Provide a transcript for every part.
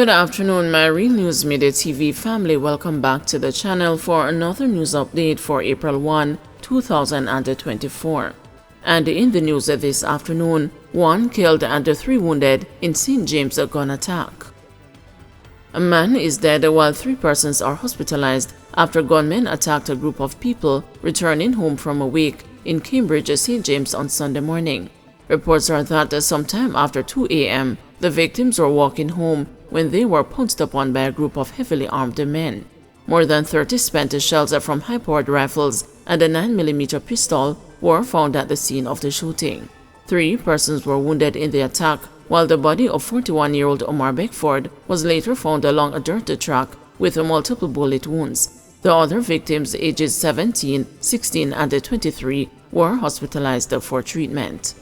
Good afternoon, my Real News Midday TV family. Welcome back to the channel for another news update for April 1, 2024. And in the news this afternoon, 1 killed and 3 wounded in St. James gun attack. A man is dead while 3 persons are hospitalized after gunmen attacked a group of people returning home from a wake in Cambridge, St. James on Sunday morning. Reports are that sometime after 2 a.m., the victims were walking home when they were pounced upon by a group of heavily armed men. More than 30 spent shells from high-powered rifles and a 9mm pistol were found at the scene of the shooting. 3 persons were wounded in the attack, while the body of 41-year-old Omar Beckford was later found along a dirt track with multiple bullet wounds. The other victims, ages 17, 16, and 23, were hospitalized for treatment.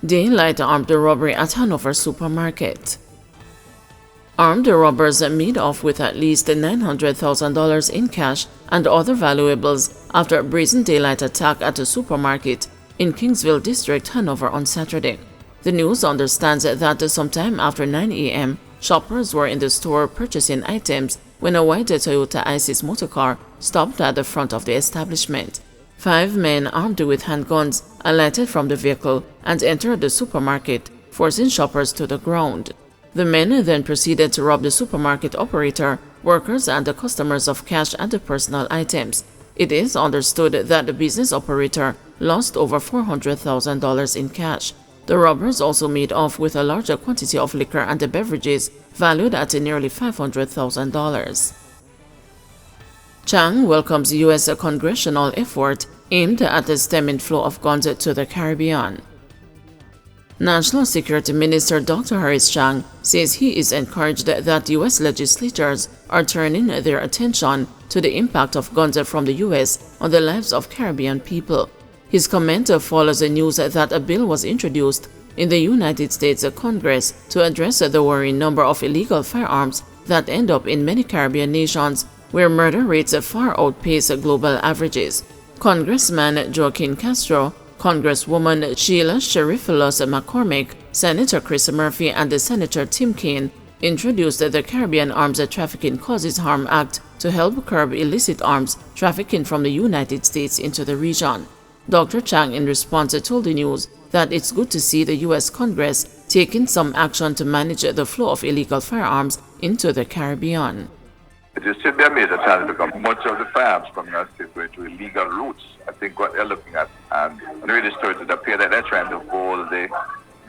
Daylight armed robbery at Hanover supermarket. Armed robbers made off with at least $900,000 in cash and other valuables after a brazen daylight attack at a supermarket in Kingsville District, Hanover on Saturday. The news understands that sometime after 9 a.m., shoppers were in the store purchasing items when a white Toyota Isis motorcar stopped at the front of the establishment. 5 men armed with handguns alighted from the vehicle and entered the supermarket, forcing shoppers to the ground. The men then proceeded to rob the supermarket operator, workers, and the customers of cash and personal items. It is understood that the business operator lost over $400,000 in cash. The robbers also made off with a larger quantity of liquor and beverages valued at nearly $500,000. Chang welcomes U.S. congressional effort aimed at the stemming flow of guns to the Caribbean. National Security Minister Dr. Harris Chang says he is encouraged that U.S. legislators are turning their attention to the impact of guns from the U.S. on the lives of Caribbean people. His comment follows the news that a bill was introduced in the United States Congress to address the worrying number of illegal firearms that end up in many Caribbean nations where murder rates far outpace global averages. Congressman Joaquin Castro, Congresswoman Sheila Sheriff-Phyllis McCormick, Senator Chris Murphy, and Senator Tim Kaine introduced the Caribbean Arms Trafficking Causes Harm Act to help curb illicit arms trafficking from the United States into the region. Dr. Chang, in response, told the news that it's good to see the U.S. Congress taking some action to manage the flow of illegal firearms into the Caribbean. It should be a major challenge because much of the firearms coming out is going through illegal routes. I think what they're looking at, and really started to appear that they're trying to hold the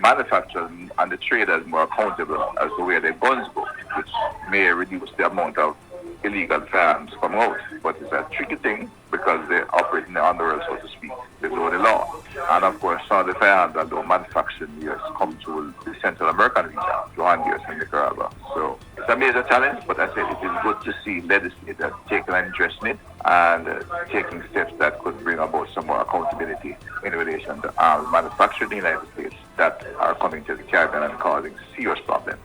manufacturers and the traders more accountable as to where their guns go, which may reduce the amount of illegal firearms coming out. But it's a tricky thing because they operate in the underworld, so to speak, below the law. And of course, some of the firearms that are manufactured in the U.S. come to the Central American region, to Honduras and Nicaragua. So it's a major challenge, but I said it is good to see legislators taking an interest in it and taking steps that could bring about some more accountability in relation to arms manufactured in the United States that are coming to the Caribbean and causing serious problems.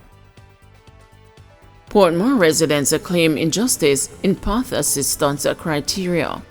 Portmore residents claim injustice in path assistance criteria.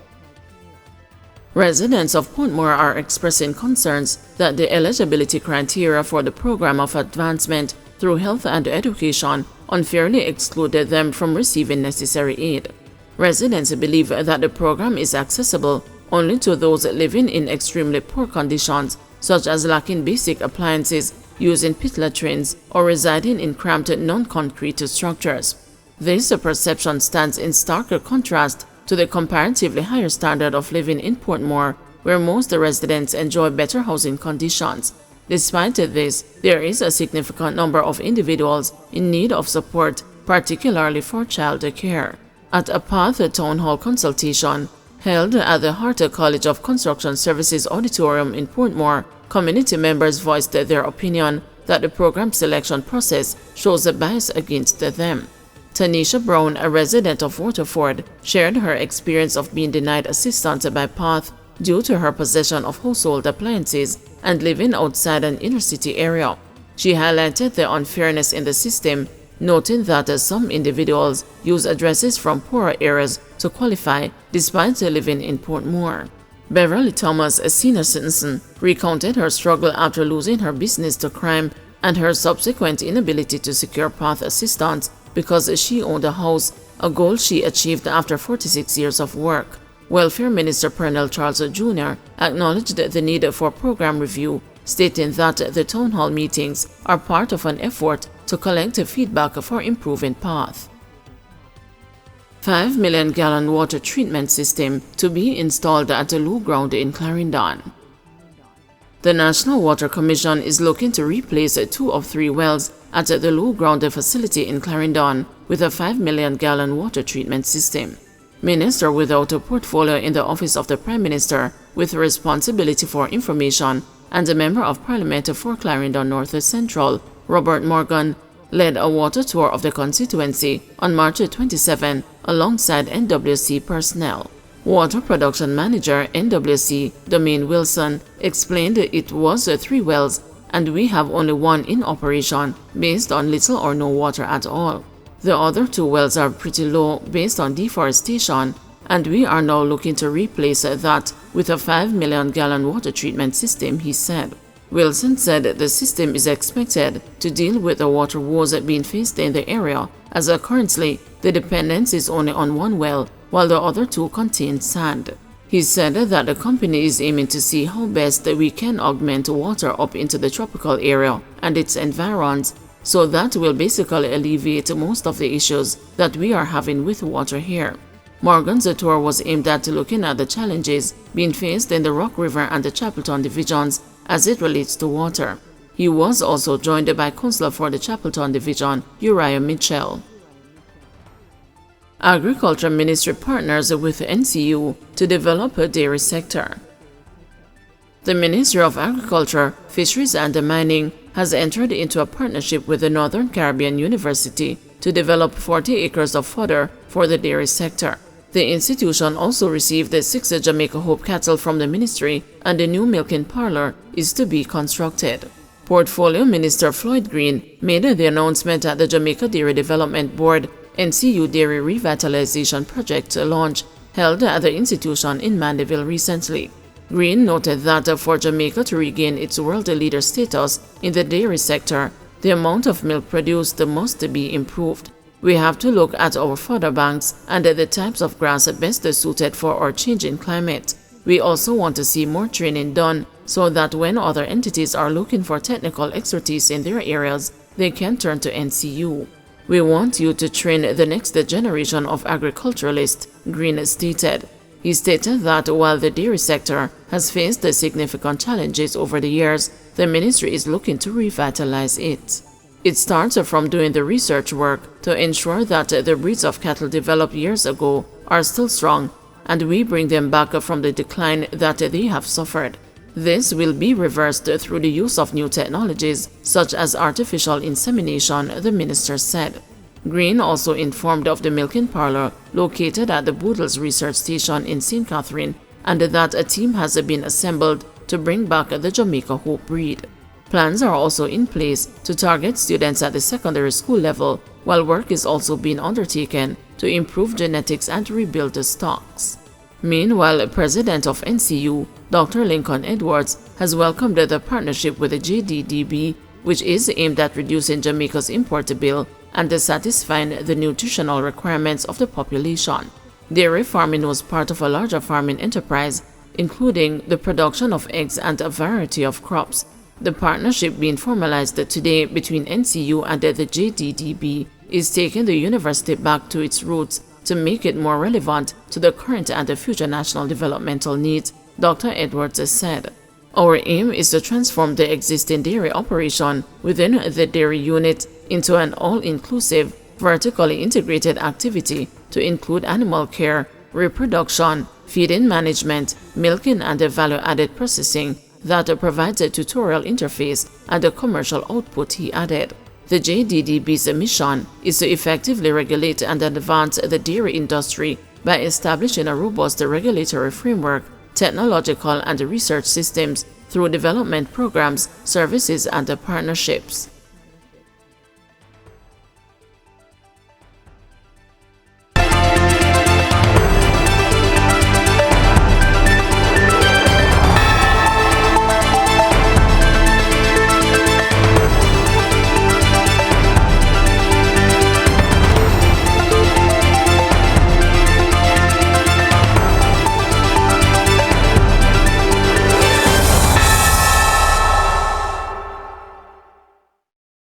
Residents of Portmore are expressing concerns that the eligibility criteria for the Program of Advancement through Health and Education unfairly excluded them from receiving necessary aid. Residents believe that the program is accessible only to those living in extremely poor conditions, such as lacking basic appliances, using pit latrines, or residing in cramped non-concrete structures. This perception stands in stark contrast to the comparatively higher standard of living in Portmore, where most residents enjoy better housing conditions. Despite this, there is a significant number of individuals in need of support, particularly for child care. At a PATH Town Hall consultation held at the Harter College of Construction Services Auditorium in Portmore, community members voiced their opinion that the program selection process shows a bias against them. Tanisha Brown, a resident of Waterford, shared her experience of being denied assistance by PATH due to her possession of household appliances and living outside an inner-city area. She highlighted the unfairness in the system, noting that some individuals use addresses from poorer areas to qualify despite living in Portmore. Beverly Thomas, a senior citizen, recounted her struggle after losing her business to crime and her subsequent inability to secure path assistance because she owned a house, a goal she achieved after 46 years of work. Welfare Minister Pernell Charles Jr. acknowledged the need for program review, stating that the town hall meetings are part of an effort to collect feedback for improving path. 5 million gallon water treatment system to be installed at the Loo Ground in Clarendon. The National Water Commission is looking to replace 2 of 3 wells at the Loo Ground facility in Clarendon with a 5 million gallon water treatment system. Minister without a portfolio in the Office of the Prime Minister with responsibility for information and a Member of Parliament for Clarendon North Central, Robert Morgan, led a water tour of the constituency on March 27 alongside NWC personnel. Water Production Manager NWC, Domain Wilson, explained it was 3 wells and we have only 1 in operation based on little or no water at all. The other 2 wells are pretty low based on deforestation, and we are now looking to replace that with a 5 million gallon water treatment system, he said. Wilson said the system is expected to deal with the water woes being faced in the area, as currently the dependence is only on 1 well, while the other 2 contain sand. He said that the company is aiming to see how best we can augment water up into the tropical area and its environs, so that will basically alleviate most of the issues that we are having with water here. Morgan's tour was aimed at looking at the challenges being faced in the Rock River and the Chapelton divisions as it relates to water. He was also joined by Councillor for the Chapelton division, Uriah Mitchell. Agriculture Ministry partners with NCU to develop a dairy sector. The Ministry of Agriculture, Fisheries and Mining has entered into a partnership with the Northern Caribbean University to develop 40 acres of fodder for the dairy sector. The institution also received the 6 Jamaica Hope cattle from the ministry, and a new milking parlor is to be constructed. Portfolio Minister Floyd Green made the announcement at the Jamaica Dairy Development Board NCU Dairy Revitalization Project launch held at the institution in Mandeville recently. Green noted that for Jamaica to regain its world leader status in the dairy sector, the amount of milk produced must be improved. We have to look at our fodder banks and the types of grass best suited for our changing climate. We also want to see more training done so that when other entities are looking for technical expertise in their areas, they can turn to NCU. We want you to train the next generation of agriculturalists, Green stated. He stated that while the dairy sector has faced significant challenges over the years, the ministry is looking to revitalize it. It starts from doing the research work to ensure that the breeds of cattle developed years ago are still strong, and we bring them back from the decline that they have suffered. This will be reversed through the use of new technologies, such as artificial insemination, the minister said. Green also informed of the milking parlor located at the Boodles Research Station in St. Catherine, and that a team has been assembled to bring back the Jamaica Hope breed. Plans are also in place to target students at the secondary school level, while work is also being undertaken to improve genetics and rebuild the stocks. Meanwhile, President of NCU, Dr. Lincoln Edwards, has welcomed the partnership with the JDDB, which is aimed at reducing Jamaica's import bill and satisfying the nutritional requirements of the population. Dairy farming was part of a larger farming enterprise, including the production of eggs and a variety of crops. The partnership being formalized today between NCU and the JDDB is taking the university back to its roots to make it more relevant to the current and the future national developmental needs, Dr. Edwards said. Our aim is to transform the existing dairy operation within the dairy unit into an all-inclusive, vertically integrated activity to include animal care, reproduction, feeding management, milking and value-added processing that provides a tutorial interface and a commercial output, he added. The JDDB's mission is to effectively regulate and advance the dairy industry by establishing a robust regulatory framework, technological and research systems through development programs, services, and partnerships.